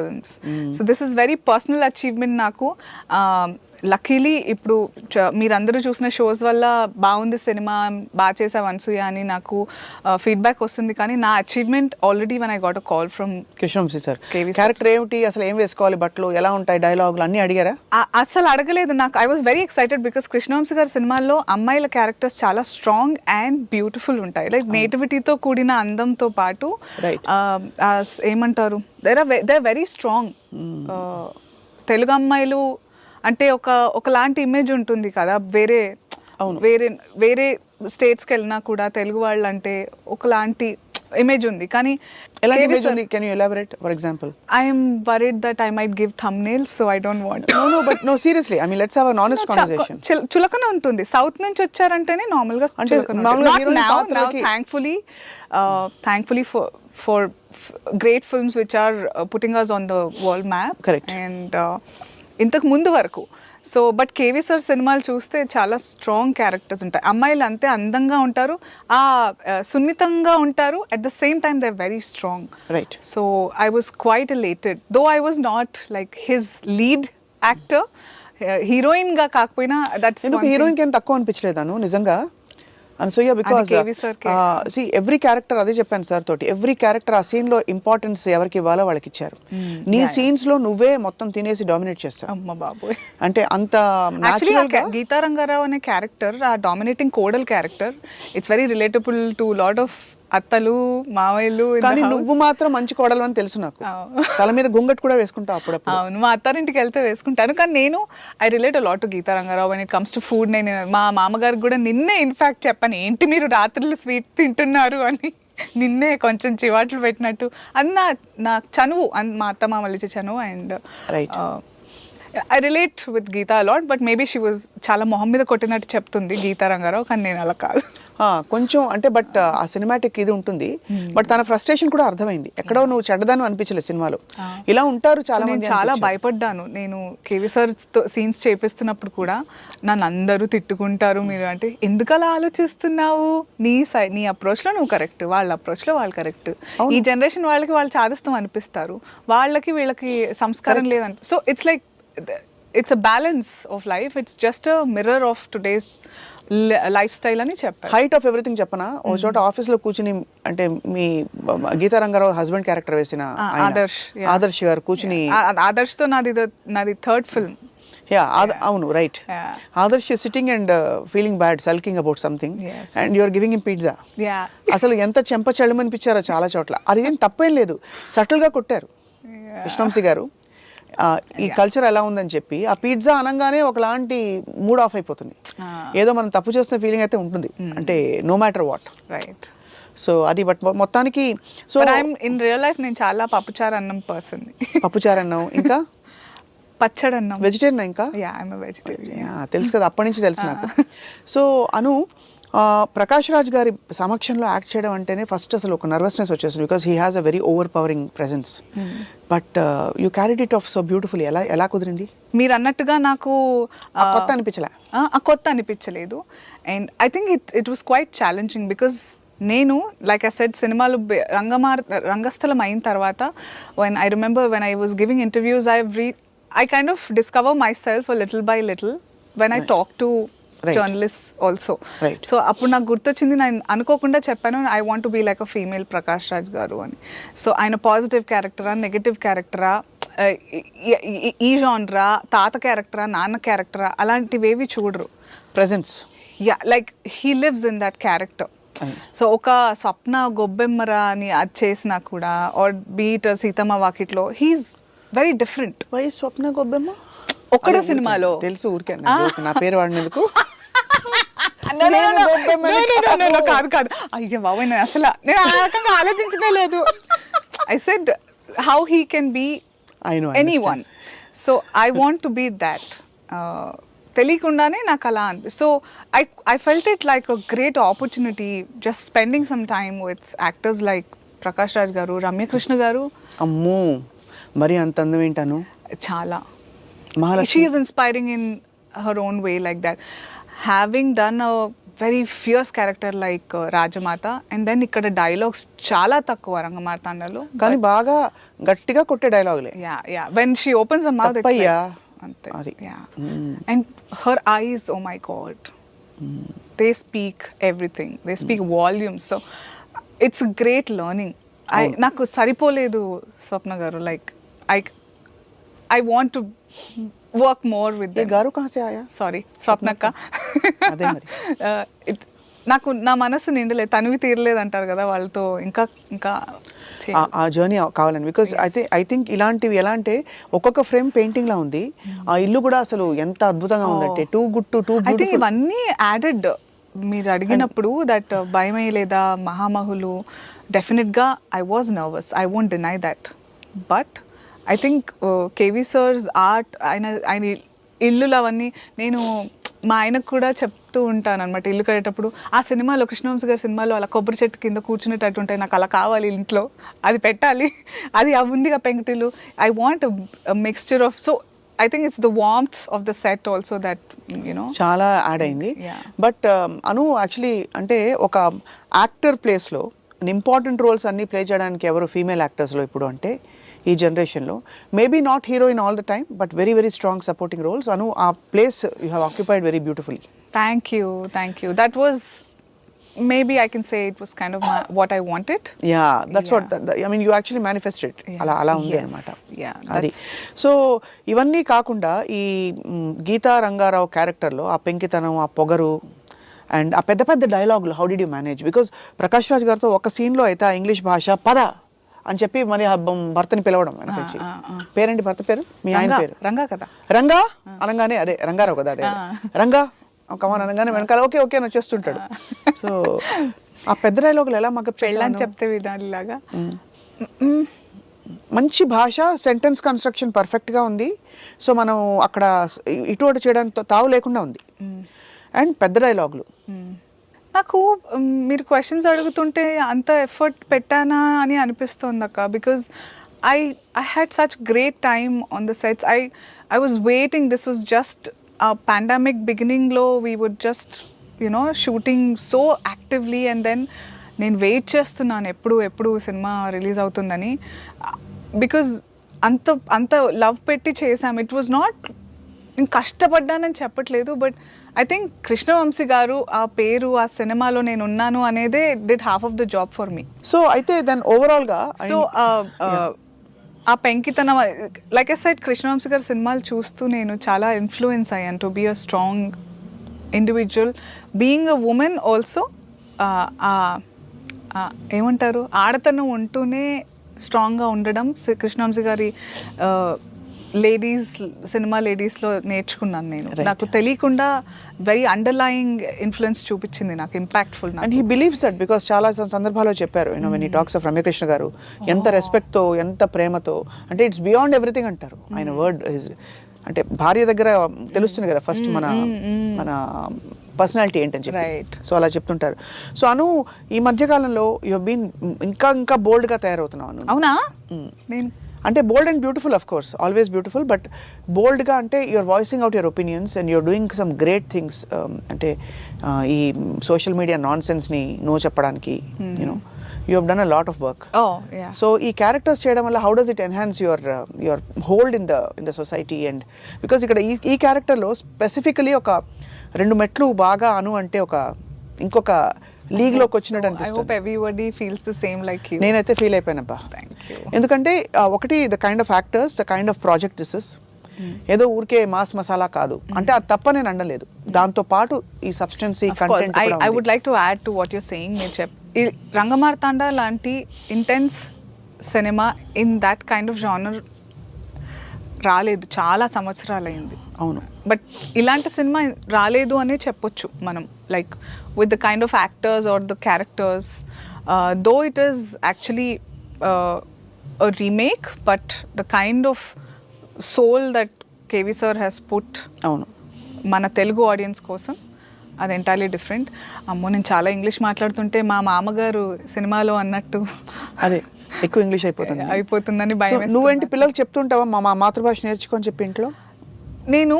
Films. So this is very personal achievement నాకు. Luckily ఇప్పుడు మీరందరూ చూసిన షోస్ వల్ల బాగుంది సినిమా, బాగా చేసావు అనసూయ అని నాకు ఫీడ్బ్యాక్ వస్తుంది. కానీ నా achievement already one I got a call from Krishna Vamsi sir. Character ఏమిటి, అసలు ఏం వేసుకోవాలి, బట్టలు ఎలా ఉంటాయి, డైలాగులు అన్ని అడిగారా? అసలు అడగలేదు. నాకు I was very excited because Krishna Vamsi గారి సినిమాల్లో అమ్మాయిల క్యారెక్టర్స్ చాలా స్ట్రాంగ్ అండ్ బ్యూటిఫుల్ ఉంటాయి. లైక్ నేటివిటీతో కూడిన అందంతో పాటు ఏమంటారు, they are very strong. Telugu అమ్మాయిలు అంటే ఒకలాంటి ఇమేజ్ ఉంటుంది కదా, వేరే వేరే స్టేట్స్కి వెళ్ళినా కూడా తెలుగు వాళ్ళు అంటే ఒకలాంటి ఇమేజ్ ఉంది. కానీ ఎలాంటి ఇమేజ్ ఉంది? Can you elaborate? For example, I am worried that I might give thumbnails, so I don't want. No, seriously, I mean, let's have an honest conversation. చులకన ఉంటుంది. సౌత్ నుంచి వచ్చారంటేనే నార్మల్ గా thankfully for great films which are putting us on the world map. Correct. And ఇంతకు ముందు వరకు so but KV sir సినిమాలు చూస్తే చాలా స్ట్రాంగ్ క్యారెక్టర్స్ ఉంటాయి. అమ్మాయిలు అంతే అందంగా ఉంటారు, సున్నితంగా ఉంటారు, at the same time they are very strong. Right. So I was quite elated, though I was not like his lead actor, heroine గా కాకపోయినా. దట్స్ ఎందుకు హీరోయిన్ కి తక్కువ అనిపించలేదాను నిజంగా Anasuya? Because see every character, అదే చెప్పాను సార్ తోటి, ఎవ్రీ క్యారెక్టర్ ఆ సీన్ లో ఇంపార్టెన్స్ ఎవరికి ఇవ్వాలో వాళ్ళకి ఇచ్చారు. నీ సీన్స్ లో నువ్వే మొత్తం తినేసి డామినేట్ చేస్తావు. అమ్మ బాబోయ్, అంటే అంత న్యాచురల్ గా. గీతా రంగారావు అనే క్యారెక్టర్, ఆ డామినేటింగ్ కోడల్ character, it's very relatable to lot of అత్తలు మావయ్యలు. కానీ నువ్వు మాత్రం మంచి కోడలు అని తెలుసు నాకు. తల మీద గుంగట్ కూడా వేసుకుంటావు అప్పుడప్పుడు. అవును, మా అత్తారింటికి వెళ్తే వేసుకుంటాను. కానీ నేను I relate a lot to Geetha Ranga Rao when it comes to food. నేను మా మామగారికి కూడా నిన్నే ఇన్ఫాక్ట్ చెప్పాను, ఏంటి మీరు రాత్రులు స్వీట్ తింటున్నారు అని. నిన్నే కొంచెం చివాట్లు పెట్టినట్టు. అది నా చనువు, మా అత్త మామల్లిచ్చే చనువు. And I relate with Geetha a lot. But maybe she was చాలా మొహం మీద కొట్టినట్టు చెప్తుంది గీతా రంగారావు, కానీ నేను అలా కాదు. కొంచెం అంటే బట్ ఆ సినిమాటిక్ ఇది ఉంటుంది. బట్ తన ఫ్రస్ట్రేషన్ కూడా అర్థమైంది. ఎక్కడో నువ్వు చెడ్డదాను అనిపించలేదు సినిమాలో. ఇలా ఉంటారు చాలా మంది. చాలా భయపడ్డాను నేను కేవీ సార్ తో సీన్స్ చేపిస్తున్నప్పుడు కూడా. నన్ను అందరూ తిట్టుకుంటారు మీరు అంటే, ఎందుకు అలా ఆలోచిస్తున్నావు, నీ అప్రోచ్ లో నువ్వు కరెక్ట్, వాళ్ళ అప్రోచ్ లో వాళ్ళు కరెక్ట్. ఈ జనరేషన్ వాళ్ళకి వాళ్ళు చాదస్తం అనిపిస్తారు, వాళ్ళకి వీళ్ళకి సంస్కారం లేదంట. So it's like it's a balance of life. It's just a mirror of today's lifestyle అని చెప్పారు. హైట్ ఆఫ్ ఎవ్రీథింగ్ చెప్పనా, ఓ చోట ఆఫీస్ లో కూర్చుని, అంటే మీ గీతా రంగారావు హస్బెండ్ క్యారెక్టర్ వేసిన ఆదర్శ్ గారు కూర్చుని, ఆదర్శ్ తో నాది థర్డ్ ఫిల్మ్. అవును, right. Adarsh sitting and feeling bad, sulking about something, and you are giving him pizza. అసలు ఎంత చెంప చెళ్ళమనిపించారో చాలా చోట్ల. అది ఏం తప్పేం లేదు, సటిల్ గా కొట్టారు కృష్ణవంశీ గారు. ఈ కల్చర్ ఎలా ఉందని చెప్పి ఆ పిజ్జా అనగానే ఒకలాంటి మూడ్ ఆఫ్ అయిపోతుంది. ఏదో మనం తప్పు చేస్తున్న ఫీలింగ్ అయితే ఉంటుంది, అంటే no matter what. Right. So అది బట్ మొత్తానికి సో ఇన్ రియల్ లైఫ్ నేను చాలా పప్పుచారు అన్నం పర్సన్. పప్పుచారు అన్నం, ఇంకా పచ్చడి అన్నం. వెజిటేరియన్ ఇంకా? తెలుసు కదా, అప్పటి నుంచి తెలుసు నాకు. సో అను, ప్రకాష్ రాజ్ గారి సమక్షంలో యాక్ట్ చేయడం అంటేనే ఫస్ట్ అసలు ఒక నర్వస్నెస్ వచ్చేసింది, because he has a very over pouring presence. But you carried it of so beautifully. ఎలా కుదిరింది? మీరు అన్నట్టుగా నాకు కొత్త అనిపించలే? కొత్త అనిపించలేదు. And I think it was quite challenging because నేను లైక్ ఐ సెడ్ సినిమాలు రంగస్థలం అయిన తర్వాత, when I remember when I was giving interviews, I kind of discover myself a little by little when I talk to journalist also. So అప్పుడు నాకు గుర్తొచ్చింది, నేను అనుకోకుండా చెప్పాను, I want to be like a female Prakash Raj గారు అని. So ఆయన positive క్యారెక్టరా, negative క్యారెక్టరా, ఈ జాన్రా, తాత క్యారెక్టరా, నాన్న క్యారెక్టరా, అలాంటివేవి చూడరు. Presence, like he lives in that character. So ఒక స్వప్న గొబ్బెమ్మరా అని అది చేసినా కూడా, ఆర్ బీట్ సీతమ్మ వాకిట్లో, హీఈస్ వెరీ డిఫరెంట్. వై స్వప్న గొబ్బెమ్మ? ఒక్కడే సినిమాలో తెలుసు, ఊరికే నా పేరు వాడినందుకు. కాదు, అయ్యో బాబు, నేను అసలు నేను ఆ రకంగా ఆలోచించనే లేదు. I said how he can be anyone. So I want to be that. తెలియకుండానే నాకు అలా అనిపి. So I felt it like a great opportunity just spending some time with actors like Prakash Raj గారు, రమ్యకృష్ణ గారు. అమ్మో, మరి అంత అందం ఏంటాను. చాలా. Mahalakshmi. She is inspiring in her own way like that. Having done a very fierce character like Rajamata and then ఇక్కడ dialogues చాలా తక్కువ రంగమార్తాండలో, కానీ బాగా గట్టిగా కొట్టే డైలాగులే. Yeah when she opens a mouth తప్పయ్యా అంతే. అది. And her eyes, oh my god, they speak everything, they speak volumes. So it's great learning. నాకు సరిపోలేదు Swapna garu, like I want to work more with garu కహా సే ఆయా? సారీ స్వప్నక్క. అదే మరి. నాకు నా మనసు నిండలేదు, తనివి తీరలేదు అంటారు కదా వాళ్ళతో, ఇంకా ఇంకా ఆ జర్నీ కావాలని. బికాస్ అయితే ఐ థింక్ ఇలాంటివి ఎలా అంటే ఒక్కొక్క ఫ్రేమ్ పెయింటింగ్ లా ఉంది. ఆ ఇల్లు కూడా అసలు ఎంత అద్భుతంగా ఉందంటే, too good to too I think ఇవన్నీ యాడెడ్. మీరు అడిగినప్పుడు దట్ భయమే లేదా మహామహులు, definitely I was nervous, I won't deny that. But I think KV sir's art, ఆయన ఇల్లులు అవన్నీ నేను మా ఆయనకు కూడా చెప్తూ ఉంటాను అనమాట. ఇల్లు కట్టేటప్పుడు ఆ సినిమాలో, కృష్ణవంశీ గారి సినిమాలో అలా కొబ్బరి చెట్టు కింద కూర్చునేటట్టు ఉంటాయి, నాకు అలా కావాలి ఇంట్లో, అది పెట్టాలి, అది అవి ఉందిగా పెంకుటిల్లు. I want mixture of, so I think it's the warmth of the set also that you know చాలా యాడ్ అయింది. బట్ అను యాక్చువల్లీ అంటే ఒక యాక్టర్ ప్లేస్లో ఇంపార్టెంట్ రోల్స్ అన్నీ ప్లే చేయడానికి ఎవరు ఫీమేల్ యాక్టర్స్లో ఇప్పుడు అంటే ఈ జనరేషన్లో, maybe not hero in all the time but very very strong supporting roles. Anu ఆ place you have occupied very beautifully. Thank you. That was maybe I can say it was kind of what I wanted. Yeah, that's what I mean, you actually manifested. అలా ఉంది అన్నమాట. అది. So ఇవన్నీ కాకుండా ఈ గీతా రంగారావు క్యారెక్టర్లో ఆ పెంకితనం, ఆ పొగరు అండ్ ఆ పెద్ద పెద్ద డైలాగులు, how did you manage? Because Prakash Raj గారితో ఒక సీన్లో అయితే ఆ ఇంగ్లీష్ భాష పద అని చెప్పి మరి భర్తని పిలవడం వెనకొచ్చి, పేరేంటి భర్త పేరు? మీ ఆయన పేరు రంగా కదా. రంగా అనగానే అదే రంగారావు కదా, అదే రంగా కమాన్ అనగానే వెనకాల ఓకే ఓకే అని వచ్చేస్తుంటాడు. సో ఆ పెద్ద డైలాగులు ఎలా మాకు పెళ్ళని చెప్తే విధానిలాగా మంచి భాష, సెంటెన్స్ కన్స్ట్రక్షన్ పర్ఫెక్ట్గా ఉంది. సో మనం అక్కడ ఇటు అటు చేయడానికి తావు లేకుండా ఉంది. అండ్ పెద్ద డైలాగులు. నాకు మీరు క్వశ్చన్స్ అడుగుతుంటే అంత ఎఫర్ట్ పెట్టానా అని అనిపిస్తుంది అక్క. Because I had such great time on the sets. I was waiting. This was just pandemic బిగినింగ్లో we would just you know shooting so actively, and then నేను వెయిట్ చేస్తున్నాను ఎప్పుడు సినిమా రిలీజ్ అవుతుందని. బికాజ్ అంత లవ్ పెట్టి చేసాం. ఇట్ వాజ్ నాట్, నేను కష్టపడ్డానని చెప్పట్లేదు, బట్ ఐ థింక్ కృష్ణవంశీ గారు ఆ పేరు, ఆ సినిమాలో నేను ఉన్నాను అనేదే did half of the job for me. So అయితే దాని ఓవరాల్గా సో ఆ పెంకితనం, లైక్ ఐ సెడ్, కృష్ణవంశీ గారి సినిమాలు చూస్తూ నేను చాలా ఇన్ఫ్లుయెన్స్ అయ్యాను to be a strong individual. Being a woman also, ఏమంటారు, ఆడతనం ఉంటూనే స్ట్రాంగ్గా ఉండడం కృష్ణవంశీ గారి సినిమా లేడీస్లో నేర్చుకున్నాను నేను. నాకు తెలియకుండా వెరీ అండర్లయింగ్ ఇన్ఫ్లుయెన్స్ చూపించింది నాకు, impactful. And he believes that because చాలా సందర్భాల్లో చెప్పారు, you know when he talks of Ramya Krishna గారు, ఎంత రెస్పెక్ట్తో, ఎంత ప్రేమతో, అంటే ఇట్స్ బియాండ్ ఎవ్రీథింగ్ అంటారు ఆయన వర్డ్. అంటే భార్య దగ్గర తెలుస్తుంది కదా ఫస్ట్ మన పర్సనాలిటీ ఏంటని చెప్పి. సో అలా చెప్తుంటారు. సో అను ఈ మధ్యకాలంలో యు హవ్ బీన్ ఇంకా బోల్డ్గా తయారవుతున్నావు అను. అవునా? అంటే bold and beautiful, of course always beautiful, but బోల్డ్గా అంటే you're voicing out your opinions and you're doing some great things. అంటే ఈ సోషల్ మీడియా నాన్ సెన్స్ని నో చెప్పడానికి you know you have done a lot of work. So ఈ characters చేయడం వల్ల how does it enhance your hold in the society? And because ఇక్కడ ఈ క్యారెక్టర్లో స్పెసిఫికలీ ఒక 2 మెట్లు బాగా అను అంటే ఒక ఇంకొక లీగ్లోకి వచ్చినట్టు అనిపిస్తుంది. నేనైతే ఫీల్ అయిపోయానబ్బా. ఎందుకంటే ఒకటి the kind of actors, the kind of project this is. ఏదో ఊరికే మాస్ మసాలా కాదు అంటే అది తప్ప నేను అనలేదు, దాంతో పాటు ఈ సబ్స్టెన్స్, ఈ content. I would like to add to what you're saying. మీరు ఈ రంగమార్తాండ లాంటి ఇంటెన్స్ సినిమా in that kind of genre రాలేదు, చాలా సంవత్సరాలైంది. అవును. బట్ ఇలాంటి సినిమా రాలేదు అనే చెప్పొచ్చు మనం, like with the kind of actors or the characters. Though it is actually a remake, but the kind of soul that KV sir has put అవును మన తెలుగు ఆడియన్స్ కోసం, అది ఎంటైర్లీ డిఫరెంట్. అమ్మో, నేను చాలా ఇంగ్లీష్ మాట్లాడుతుంటే మా మామగారు సినిమాలో అన్నట్టు అదే ఎక్కువ ఇంగ్లీష్ అయిపోతుందని భయం. నువ్వేంటి పిల్లలకు చెప్తుంటావా మా మాతృభాష నేర్చుకొని చెప్పి ఇంట్లో? నేను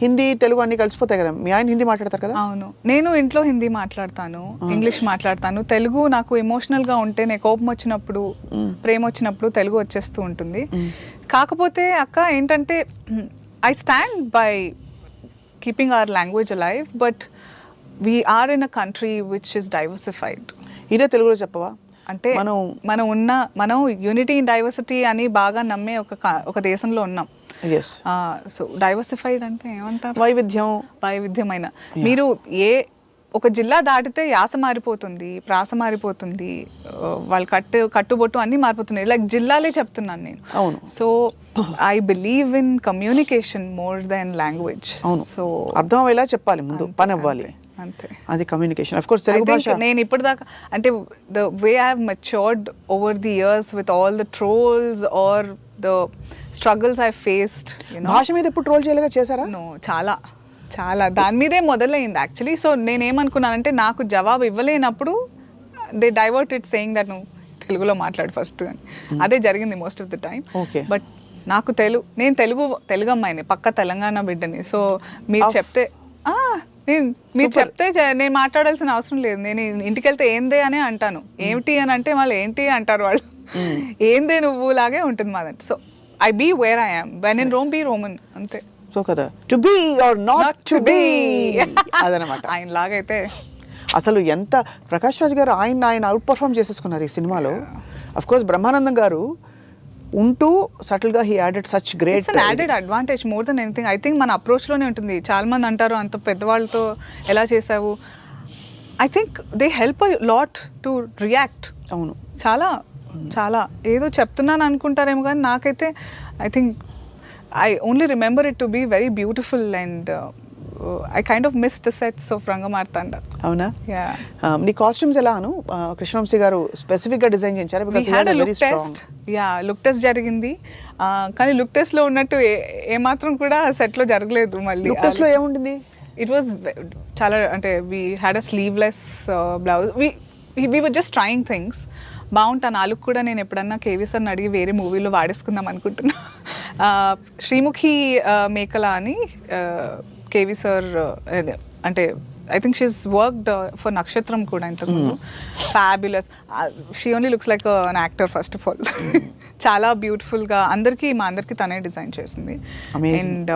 హిందీ తెలుగు అన్ని కలిసిపోతాయి కదా, మీ ఆయన హిందీ మాట్లాడతారు కదా? అవును, నేను ఇంట్లో హిందీ మాట్లాడతాను, ఇంగ్లీష్ మాట్లాడతాను. తెలుగు నాకు ఎమోషనల్గా ఉంటే, నేను కోపం వచ్చినప్పుడు, ప్రేమ వచ్చినప్పుడు తెలుగు వచ్చేస్తూ ఉంటుంది. కాకపోతే అక్క ఏంటంటే, I stand by keeping our language alive, but we are in a country which is diversified. ఇదే తెలుగులో చెప్పవా? అంటే మనం యూనిటీ ఇన్ డైవర్సిటీ అని బాగా నమ్మే ఒక దేశంలో ఉన్నాం. సో డైవర్సిఫైడ్ అంటే ఏమంటారు? వైవిధ్యమైన. మీరు ఒక జిల్లా దాటితే యాస మారిపోతుంది, ప్రాస మారిపోతుంది, వాళ్ళు కట్టుబొట్టు అన్నీ మారిపోతున్నాయి. లైక్ జిల్లాలే చెప్తున్నాను నేను. అవును. So I believe in communication more than language. అవును. సో అర్థం అయ్యేలా చెప్పాలి, ముందు పని అవ్వాలి, అంతే. అది కమ్యూనికేషన్. ఆఫ్ కోర్స్ తెలుగు భాష నేను ఇప్పటిదాకా అంటే the way I have matured over the years with all the trolls or the struggles I faced, భాష మీద ఎప్పుడు ట్రోల్ చేయలేగా చేశారా? నో, చాలా చాలా దాని మీదే మొదలైంది యాక్చువల్లీ. సో నేనేమనుకున్నానంటే, నాకు జవాబు ఇవ్వలేనప్పుడు they divert it saying that నువ్వు తెలుగులో మాట్లాడు ఫస్ట్ అని. అదే జరిగింది most of the time. But నాకు నేను తెలుగు అమ్మాయిని, పక్క తెలంగాణ బిడ్డని. సో మీరు చెప్తే నేను మాట్లాడాల్సిన అవసరం లేదు. నేను ఇంటికి వెళ్తే ఏందే అనే అంటాను. ఏమిటి అని అంటే వాళ్ళు ఏంటి అంటారు, వాళ్ళు ఏందే నువ్వు లాగే ఉంటుంది మాదంటే. So I be where I am, when in Rome be Roman, అంతే. సో కదా, to be or not to be అదనమాట. ఆయన లాగైతే అసలు ఎంత ప్రకాష్ రాజ్ గారు ఆయన అవుట్ పర్ఫార్మ్ చేసేసుకున్నారు ఈ సినిమాలో. అఫ్ కోర్స్ బ్రహ్మానందం గారు ఉంటూ సటిల్ గా he added such great added advantage more than anything. I think మన అప్రోచ్ లోనే ఉంటుంది. చాలా మంది అంటారు, అంత పెద్దవాళ్ళతో ఎలా చేసావు. I think they help lot to react. అవును, చాలా చాలా ఏదో చెప్తున్నాను అనుకుంటారేమో, కానీ నాకైతే I think I only remember it to be very beautiful, and I kind of missed the sets of Rangamartanda. అవునా? Yeah. నీ కాస్ట్యూమ్స్ ఎలాను కృష్ణవంశీ గారు స్పెసిఫిక్ గా డిజైన్ చేయించారు? We had a look test. Yeah, look test జరిగింది. కానీ look test లో ఉన్నట్టు ఏమాత్రం కూడా సెట్ లో జరగలేదు. మళ్ళీ లుక్ టెస్ట్ లో ఏముంటుంది? It was చాలా, అంటే we had a sleeveless blouse. We were just trying things. బాగుంటాను. ఆ లుక్ కూడా నేను ఎప్పుడన్నా కేవీ సార్ని అడిగి వేరే మూవీలో వాడేసుకుందాం అనుకుంటున్నా. శ్రీముఖి మేకల అని కేవీ సార్, అంటే I think she's worked for నక్షత్రం కూడా ఇంతకుముందు. Fabulous. She only looks like an actor first of all. చాలా బ్యూటిఫుల్గా మా అందరికీ తనే డిజైన్ చేసింది. And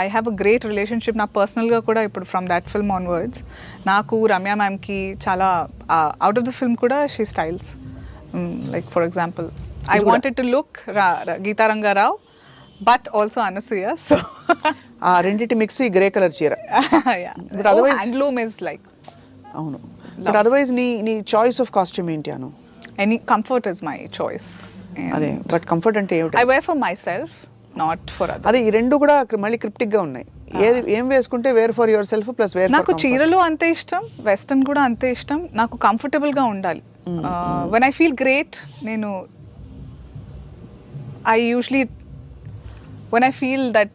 I have a great relationship నా పర్సనల్గా కూడా. ఇప్పుడు ఫ్రమ్ దాట్ ఫిల్మ్ ఆన్వర్డ్స్ నాకు రమ్య మ్యామ్కి చాలా అవుట్ ఆఫ్ ద ఫిల్మ్ కూడా she styles. Like for example, I wanted to look Geeta Rangarao, but also Anasuya. So రెండిటి మిక్స్ ఈ గ్రే కలర్ చీర. Yeah. But otherwise, handloom is like. అవును. But otherwise నీ choice of costume ఏంటి అను? Any comfort is my choice. అదే, but comfort అంటే ఏమిటి? I wear for myself, not for others. అదే, ఈ రెండు కూడా మళ్ళీ క్రిప్టిక్ గా ఉన్నాయి. ఏం వేసుకుంటే wear for yourself plus wear. నాకు చీరలు అంతే ఇష్టం, వెస్టర్న్ కూడా అంతే ఇష్టం. నాకు కంఫర్టబుల్ గా ఉండాలి. When I feel great, when I feel that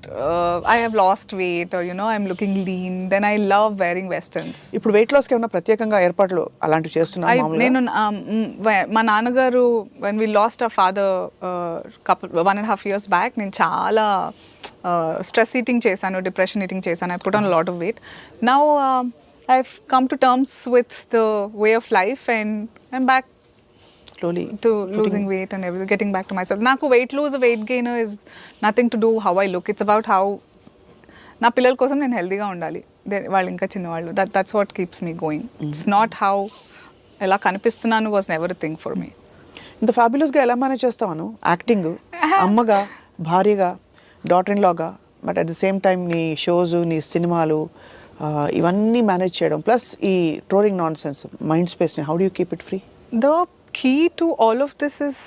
I have lost weight or I'm looking lean, then I love wearing westerns. ఇప్పుడు వెయిట్ లాస్ కి ఏమైనా ప్రత్యేకంగా ఏర్పాట్లు అలాంటివి చేస్తున్నారా మామూలుగా? నేను మా నాన్నగారు, when we lost our father 1.5 years back, నేను చాలా స్ట్రెస్ ఈటింగ్ చేశాను, డిప్రెషన్ ఈటింగ్ చేశాను. I put on a lot of weight. Now I've come to terms with the way of life and I'm back slowly to losing weight and everything, getting back to myself. Naku weight lose, weight gain is nothing to do how I look. It's about how na pillal kosam nenu healthy ga undali. Vallu inka chinna vallu. That's what keeps me going. It's not how ela kanipistunanu was never a thing for me. ఇంత fabulous గా ఎలా manage చేస్తావను? Acting, అమ్మగా, భార్యగా, daughter in లాగా, but at the same time నీ shows, నీ సినిమాలు, ఇవన్నీ మేనేజ్ చేయడం, ప్లస్ ఈ ట్రోలింగ్ నాన్ సెన్స్ మైండ్ స్పేస్ని how do you keep it free? The key to all of this is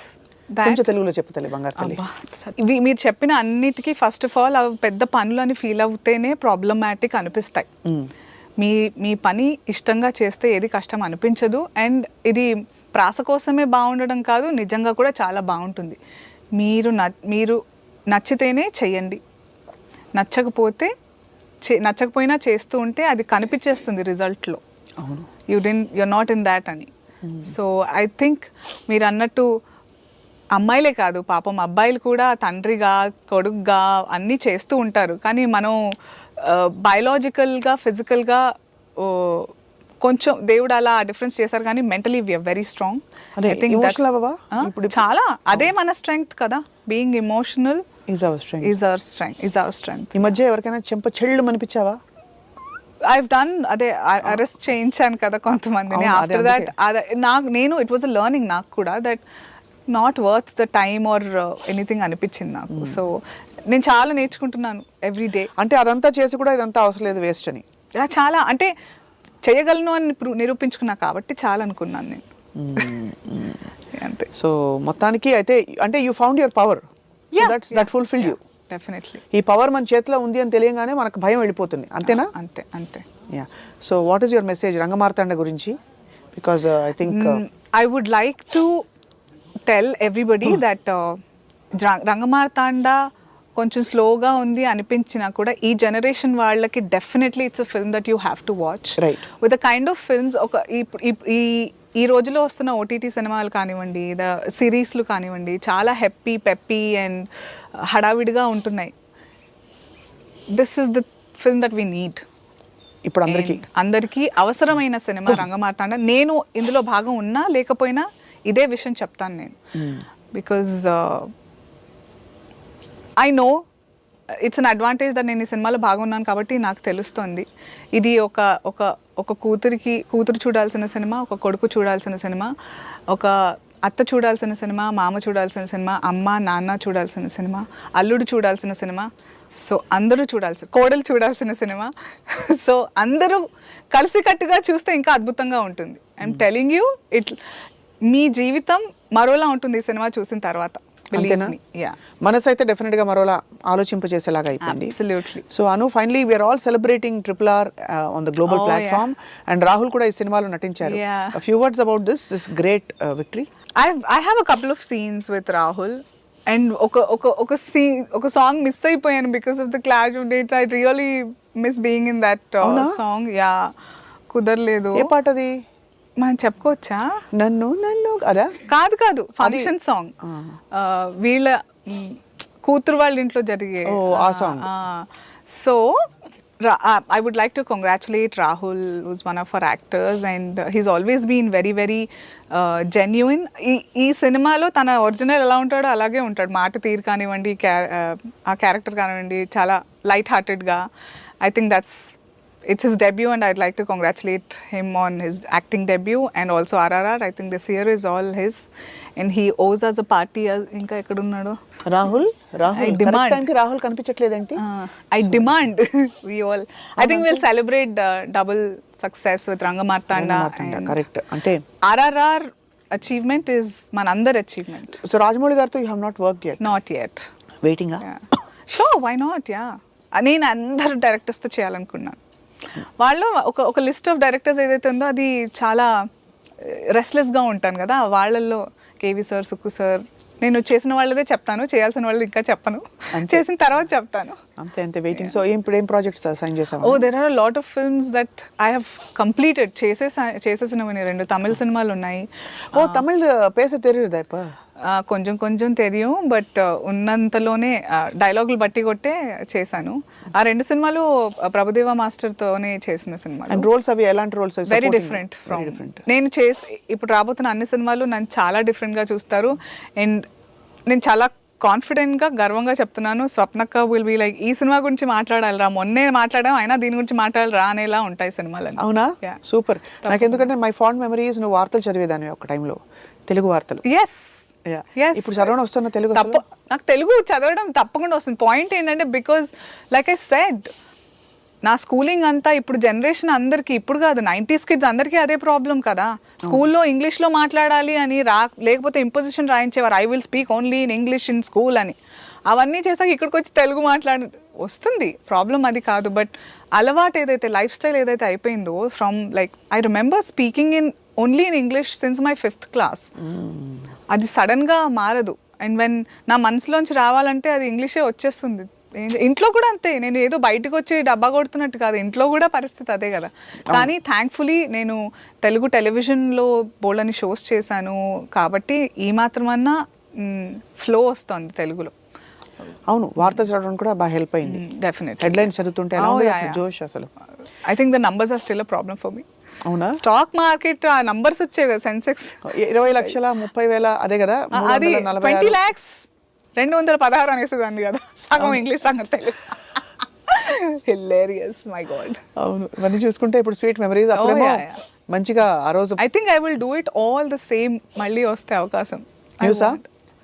కొంచెం తెలుగులో చెప్తాలి బంగారు తల్లి. మీరు చెప్పిన అన్నిటికీ ఫస్ట్ ఆఫ్ ఆల్ అవి పెద్ద పనులు అని ఫీల్ అవుతేనే ప్రాబ్లమాటిక్ అనిపిస్తాయి. మీ పని ఇష్టంగా చేస్తే ఏది కష్టం అనిపించదు. అండ్ ఇది ప్రాస కోసమే బాగుండడం కాదు, నిజంగా కూడా చాలా బాగుంటుంది. మీరు నచ్చితేనే చెయ్యండి, నచ్చకపోయినా చేస్తూ ఉంటే అది కనిపించేస్తుంది రిజల్ట్లో. you're not in that అని. సో ఐ థింక్ మీరు అన్నట్టు అమ్మాయిలే కాదు, పాపం అబ్బాయిలు కూడా తండ్రిగా, కొడుకుగా అన్నీ చేస్తూ ఉంటారు. కానీ మనం బయలాజికల్గా ఫిజికల్గా కొంచెం దేవుడు అలా డిఫరెన్స్ చేశారు కానీ మెంటలీ వీఆర్ వెరీ స్ట్రాంగ్. ఇప్పుడు చాలా అదే మన స్ట్రెంగ్త్ కదా, being emotional is our strength. ఈ మధ్య ఎవరికైనా చెంప చెళ్ళు అనిపించావా? ఐవ్ డన్ అదే అరెస్ట్ చేయించాను కదా కొంతమందిని. ఆఫ్టర్ దాట్ నేను ఇట్ వాజ్ అ లర్నింగ్ నాకు కూడా, that not worth the time or anything అనిపించింది నాకు. సో నేను చాలా నేర్చుకుంటున్నాను ఎవ్రీ డే. అంటే అదంతా చేసి కూడా ఇదంతా అవసరం లేదు, వేస్ట్ అని. చాలా అంటే చేయగలను అని నిరూపించుకున్నా కాబట్టి చాలా అనుకున్నాను నేను. అంతే. సో మొత్తానికి అయితే అంటే you found your power, that fulfil you. Definitely ఈ పవర్ మన చేతిలో ఉంది అని తెలియగానే మనకు భయం వెళ్ళిపోతుంది, అంతేనా? అంతే అంతే. Yeah. So what is your message Rangamarthanda గురించి? Because I think I would like to tell everybody that Rangamarthanda కొంచెం స్లోగా ఉంది అనిపించినా కూడా ఈ జనరేషన్ వాళ్ళకి definitely it's a film that you have to watch. Right. With the kind of films ఈ రోజులో వస్తున్న ఓటీటీ సినిమాలు కానివ్వండి, సిరీస్లు కానివ్వండి, చాలా పెప్పీ అండ్ హడావిడిగా ఉంటున్నాయి. This is the film that we need. ఇప్పుడు అందరికీ అవసరమైన సినిమా రంగమార్తాండ. నేను ఇందులో భాగం ఉన్నా లేకపోయినా ఇదే విషయం చెప్తాను నేను. Because I know it's an advantage that నేను ఈ సినిమాలో బాగున్నాను కాబట్టి నాకు తెలుస్తుంది. ఇది ఒక కూతురు చూడాల్సిన సినిమా, ఒక కొడుకు చూడాల్సిన సినిమా, ఒక అత్త చూడాల్సిన సినిమా, మామ చూడాల్సిన సినిమా, అమ్మ నాన్న చూడాల్సిన సినిమా, అల్లుడు చూడాల్సిన సినిమా, సో అందరూ కోడలు చూడాల్సిన సినిమా. సో అందరూ కలిసికట్టుగా చూస్తే ఇంకా అద్భుతంగా ఉంటుంది. ఐఎమ్ టెలింగ్ యూ, మీ జీవితం మరోలా ఉంటుంది ఈ సినిమా చూసిన తర్వాత. మనసు అయితే డెఫినెట్ గా మరోలా ఆలోచింపజేసేలాగా అయిపోయింది. Absolutely. So Anu, finally we are all celebrating RRR on the global platform and Rahul కూడా ఈ సినిమాలో నటించారు. A few words about this great victory. I have a couple of scenes with Rahul and ఒక సాంగ్ మిస్ అయిపోయాను because of the clash of dates. I really miss being in that song. Yeah, కుదరలేదు. ఏ పాట అది? మనం చెప్పుకోవచ్చా? నన్ను అదా? కాదు, function song. వీళ్ళ కూతురు వాళ్ళ ఇంట్లో జరిగే ఆ song. So I would like to congratulate Rahul, who's one of our actors, and he's always been very, very genuine. ఈ సినిమాలో తన ఒరిజినల్ ఎలా ఉంటాడో అలాగే ఉంటాడు. మాట తీరు కానివ్వండి, ఆ క్యారెక్టర్ కానివ్వండి, చాలా light హార్టెడ్గా. I think it's his debut and I'd like to congratulate him on his acting debut, and also RRR. I think this year is all his and he owes us a party. ఇంకా ఎక్కడ ఉన్నాడు Rahul? Correct టైంకి Rahul కనిపించట్లేదేంటి? I demand we all, I think we'll celebrate double success with Rangamartanda. Correct. అంటే RRR achievement is manandar achievement. So Rajamouli గారితో you have not worked yet? Not yet. Waiting? Sure, why not? Yeah. నేను అందరు డైరెక్టర్స్తో చేయాలనుకున్నాను. వాళ్ళు ఒక list of directors ఏదైతే ఉందో అది చాలా రెస్ట్లెస్గా ఉంటాను కదా. వాళ్ళల్లో కేవీ సార్, సుక్కు సార్, నేను చేసిన వాళ్ళదే చెప్తాను, చేయాల్సిన వాళ్ళది ఇంకా చెప్పను, చేసిన తర్వాత చెప్తాను. అంతే వెయిటింగ్. సో ఇప్పుడు ఏం ప్రాజెక్ట్స్ సైన్ చేసావు? There are lot of films that I have completed. చేసేసినవి 2 తమిళ సినిమాలు ఉన్నాయి. తమిళ్ పేస తెలియదా? కొంచెం తెలియం, బట్ ఉన్నంతలోనే డైలాగులు బట్టి కొట్టే చేశాను. ఆ 2 సినిమాలు ప్రభుదేవా మాస్టర్తోనే చేసిన సినిమాలు. రోల్స్ అవి ఎలాంటి రోల్స్? వెరీ డిఫరెంట్ ఫ్రమ్ నేను ఇప్పుడు రాబోతున్న అన్ని సినిమాలు నన్ను చాలా డిఫరెంట్గా చూస్తారు. అండ్ నేను చాలా కాన్ఫిడెంట్గా గర్వంగా చెప్తున్నాను, స్వప్నక్క విల్ బి లైక్, ఈ సినిమా గురించి మాట్లాడాలిరా, మొన్నే మాట్లాడాం అయినా దీని గురించి మాట్లాడాలిరా అనేలా ఉంటాయి సినిమాలు. అవునా? సూపర్. నాకు ఎందుకంటే మై ఫాండ్ మెమరీస్, నువ్వు వార్తలు చదివేదాన్ని ఒక టైంలో, తెలుగు వార్తలు. ఇప్పుడు చదవడం వస్తున్న తెలుగు? నాకు తెలుగు చదవడం తప్పకుండా వస్తుంది. పాయింట్ ఏంటంటే, బికాజ్ లైక్ ఐ సెడ్, నా స్కూలింగ్ అంతా ఇప్పుడు జనరేషన్ అందరికీ, ఇప్పుడు కాదు 90s కిడ్స్ అందరికీ అదే ప్రాబ్లం కదా. స్కూల్లో ఇంగ్లీష్లో మాట్లాడాలి అని లేకపోతే ఇంపోజిషన్ రాయించేవారు, I will speak only in English in school అని. అవన్నీ చేసాక ఇక్కడికి వచ్చి తెలుగు వస్తుంది. ప్రాబ్లం అది కాదు, బట్ అలవాటు ఏదైతే, లైఫ్ స్టైల్ ఏదైతే అయిపోయిందో, from like I remember speaking in only in English since my 5th class. అది సడన్గా మారదు. అండ్ వెన్ నా మనసులోంచి రావాలంటే అది ఇంగ్లీషే వచ్చేస్తుంది. ఇంట్లో కూడా అంతే, నేను ఏదో బయటకు వచ్చి డబ్బా కొడుతున్నట్టు కాదు, ఇంట్లో కూడా పరిస్థితి అదే కదా. కానీ థ్యాంక్ఫుల్లీ నేను తెలుగు టెలివిజన్లో బోల్డని షోస్ చేశాను కాబట్టి ఈ మాత్రమన్నా ఫ్లో వస్తుంది తెలుగులో. అవును, వార్త చదవడం కూడా బాగా హెల్ప్ అయింది. డెఫినెట్లీ. హెడ్లైన్స్ చదువుతుంటే ఎలా ఉంది అప్పుడు జోష్ అసలు. I think the numbers are still a problem for me. అవునా? స్టాక్ మార్కెట్ ఆ నంబర్స్ వచ్చాయి కదా, సెన్సెక్స్ 20 లక్షల 30,000 అదే కదా, అది 20 lakhs 216 అనేసేదాన్ని కదా, సగం ఇంగ్లీష్ సగం తెలుగు. Hilarious, my God. అవును, ఇవన్నీ చూసుకుంటే ఇప్పుడు స్వీట్ మెమరీస్. అప్పుడేమో మంచిగా ఆ రోజు I think I will do it all the same. మళ్ళీ వస్తే అవకాశం న్యూసా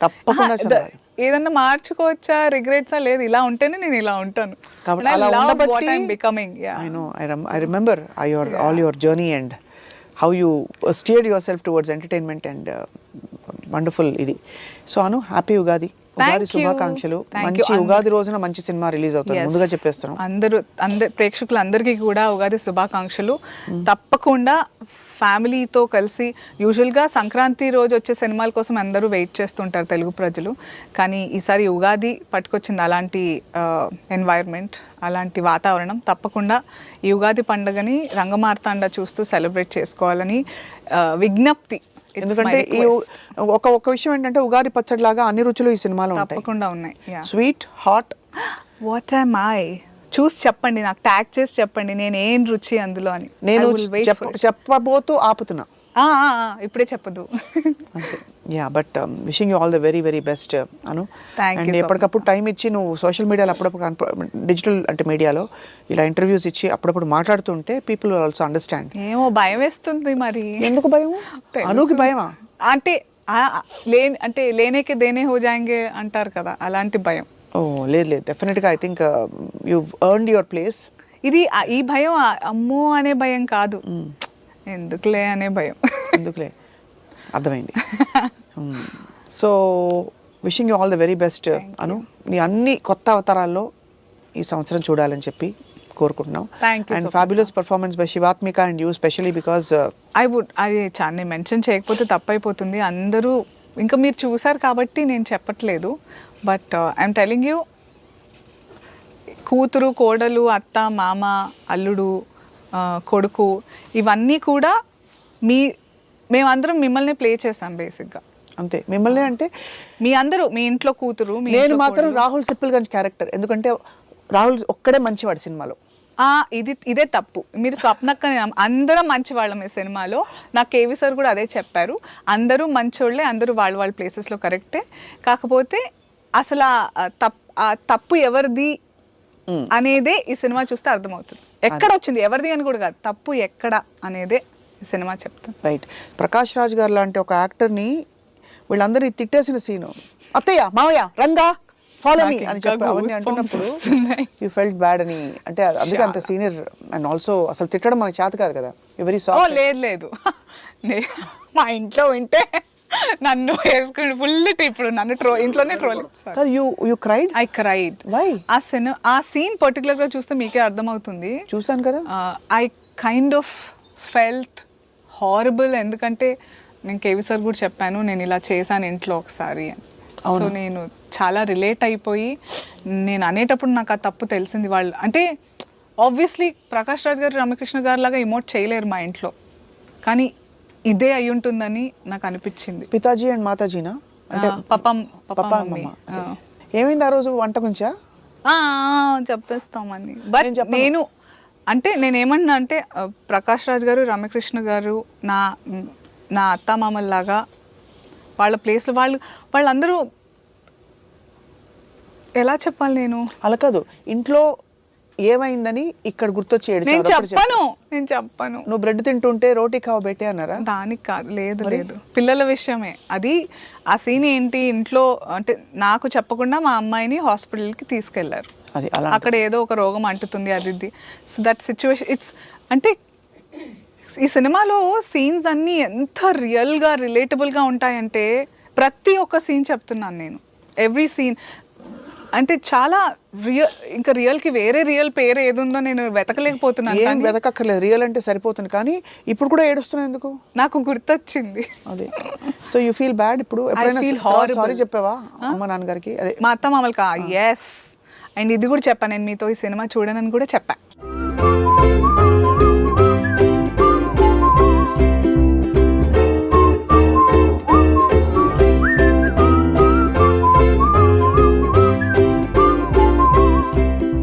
తప్పకుండా చదవాలి. ఏదన్నా మార్చుకోవచ్చా, రిగ్రెట్సా, లేదు ఇలా ఉంటేనే నేను ఇలా ఉంటాను. కాబట్టి అలా ఉండబట్టి becoming. I remember all your journey and how you steered yourself towards entertainment and wonderful ఇది. సో అను, హ్యాపీ ఉగాది. ఉగాది శుభాకాంక్షలు. మంచి ఉగాది రోజున మంచి సినిమా రిలీజ్ అవుతుంది, ముందుగా చెప్పేస్తున్నాం. అందరూ ప్రేక్షకులందరికీ కూడా ఉగాది శుభాకాంక్షలు. తప్పకుండా ఫ్యామిలీతో కలిసి, యూజువల్గా సంక్రాంతి రోజు వచ్చే సినిమాల కోసం అందరూ వెయిట్ చేస్తుంటారు తెలుగు ప్రజలు, కానీ ఈసారి ఉగాది పట్టుకొచ్చింది అలాంటి ఎన్వైర్న్మెంట్, అలాంటి వాతావరణం. తప్పకుండా ఈ ఉగాది పండుగని రంగమార్తాండ చూస్తూ సెలబ్రేట్ చేసుకోవాలని విజ్ఞప్తి. ఎందుకంటే ఈ ఒక విషయం ఏంటంటే, ఉగాది పచ్చడి లాగా అన్ని రుచులు ఈ సినిమాలో తప్పకుండా ఉన్నాయి. Sweet, hot, what am I, చూసి చెప్పండి, నాకు ట్యాగ్ చేసి చెప్పండి నేను ఏం రుచి అందులో అని. నేను చెప్పబోతూ ఆపుతున్నా, ఇప్పుడే చెప్పదు. Yeah, but wishing you all the very very best Anu. And ఎప్పటికప్పుడు టైం ఇచ్చి నువ్వు సోషల్ మీడియాలో అప్పుడప్పుడు, డిజిటల్ అంటే మీడియాలో ఇలా ఇంటర్వ్యూస్ ఇచ్చి అప్పుడప్పుడు మాట్లాడుతుంటే పీపుల్ ఆల్సో అండర్స్టాండ్. ఏమో భయం వేస్తుంది మరి. ఎందుకు భయం? అనుకి భయమా? అంటే లేనేకే దేనే హో జాయింగే అంటారు కదా, అలాంటి భయం. ఓ లేదు, డెఫినెట్గా I think you earned your place. ఇది ఈ భయం అమ్మో అనే భయం కాదు, ఎందుకులే అనే భయం. ఎందుకులే, అర్థమైంది. So wishing you all the very best Anu. నీ అన్ని కొత్త అవతారాల్లో ఈ సంవత్సరం చూడాలని చెప్పి కోరుకుంటున్నాం. And fabulous performance by Shivatmika and you specially because అది చాలా మెన్షన్ చేయకపోతే తప్పైపోతుంది. అందరూ ఇంకా మీరు చూసారు కాబట్టి నేను చెప్పట్లేదు, బట్ ఐఎమ్ టెలింగ్ యూ, కూతురు, కోడలు, అత్త, మామ, అల్లుడు, కొడుకు, ఇవన్నీ కూడా మేమందరం మిమ్మల్ని ప్లే చేసాం బేసిక్గా. అంతే, మిమ్మల్ని అంటే మీ అందరూ, మీ ఇంట్లో కూతురు. నేను మాత్రం రాహుల్ సిప్పిల్గంజ్ క్యారెక్టర్, ఎందుకంటే రాహుల్ ఒక్కడే మంచివాడు సినిమాలో. ఇదే తప్పు. మీరు స్వప్నక్క అందరం మంచివాళ్ళం ఈ సినిమాలో. నాకు కేవీ సార్ కూడా అదే చెప్పారు, అందరూ మంచోళ్ళే, అందరూ వాళ్ళ ప్లేసెస్లో కరెక్టే. కాకపోతే అసలు తప్పు ఎవరిది అనేదే ఈ సినిమా చూస్తే అర్థమవుతుంది. ఎక్కడ వచ్చింది ఎవరిది అని కూడా కాదు, తప్పు ఎక్కడ అనేదే ఈ సినిమా చెప్తుంది. రైట్. ప్రకాష్ రాజ్ గారు లాంటి ఒక యాక్టర్ని వీళ్ళందరూ తిట్టేసిన సీను, అత్తయ్య, మావయ్య, రంగా, ఫాలో మీ అని చెప్పి అవన్నీ అంటున్నప్పుడు యూ ఫెల్ట్ బ్యాడ్ అని. అంటే అందుకే అంత సీనియర్ అండ్ ఆల్సో అసలు తిట్టడం మనకి చేత కాదు కదా. Every soft. లేదు మా ఇంట్లో వింటే నన్ను వేసుకుని ఫుల్ ఇప్పుడు నన్ను ఇంట్లోనే troll. You cried? I cried. Why? ఆ సీన్ పర్టికులర్ గా చూస్తే మీకే అర్థమవుతుంది. చూసాను కదా. I kind of felt horrible. ఎందుకంటే నేను కేవీ సార్ కూడా చెప్పాను, నేను ఇలా చేశాను ఇంట్లో ఒకసారి అని. సో నేను చాలా రిలేట్ అయిపోయి, నేను అనేటప్పుడు నాకు ఆ తప్పు తెలిసింది. వాళ్ళు అంటే ఆబ్వియస్లీ ప్రకాష్ రాజ్ గారు, రామకృష్ణ గారు లాగా ఇమోట్ చేయలేరు మా ఇంట్లో, కానీ ఇదే అయి ఉంటుందని నాకు అనిపించింది. పితాజీ అండ్ మాతాజీనా? అంటే ఏమైంది ఆ రోజు వంట గురించా? చెప్పేస్తామని. బట్ నేనేమన్నా అంటే ప్రకాష్ రాజ్ గారు, రామకృష్ణ గారు నా అత్తామామల్లాగా వాళ్ళ ప్లేస్లో వాళ్ళందరూ ఎలా చెప్పాలి, నేను అలా కాదు, ఇంట్లో ఏమైందని ఇక్కడ గుర్తొచ్చి నేను చెప్పను. నువ్వు బ్రెడ్ తింటుంటే రోటీ కావ పెట్టే అన్నారా? దానికి కాదు, లేదు పిల్లల విషయమే అది. ఆ సీన్ ఏంటి, ఇంట్లో అంటే నాకు చెప్పకుండా మా అమ్మాయిని హాస్పిటల్కి తీసుకెళ్లారు. అక్కడ ఏదో ఒక రోగం అంటుతుంది, అది. సో దట్ సిచ్యువేషన్ ఇట్స్ అంటే ఈ సినిమాలో సీన్స్ అన్నీ ఎంత రియల్గా, రిలేటబుల్గా ఉంటాయంటే ప్రతి ఒక్క సీన్ చెప్తున్నాను నేను. ఎవ్రీ సీన్ అంటే చాలా ఇంకా రియల్కి వేరే రియల్ పేరు ఏదుందో నేను వెతకలేకపోతున్నాను. వెతకక్కర్లేదు, రియల్ అంటే సరిపోతుంది. కానీ ఇప్పుడు కూడా ఏడుస్తున్నావు ఎందుకు? నాకు గుర్తొచ్చింది అదే. సో యూ ఫీల్ బ్యాడ్ ఇప్పుడు? సారీ చెప్పావా అమ్మ నాన్నగారికి? అదే మా అత్త మామూలుగా? ఎస్. అండ్ ఇది కూడా చెప్పాను, నేను మీతో ఈ సినిమా చూడనని కూడా చెప్పా.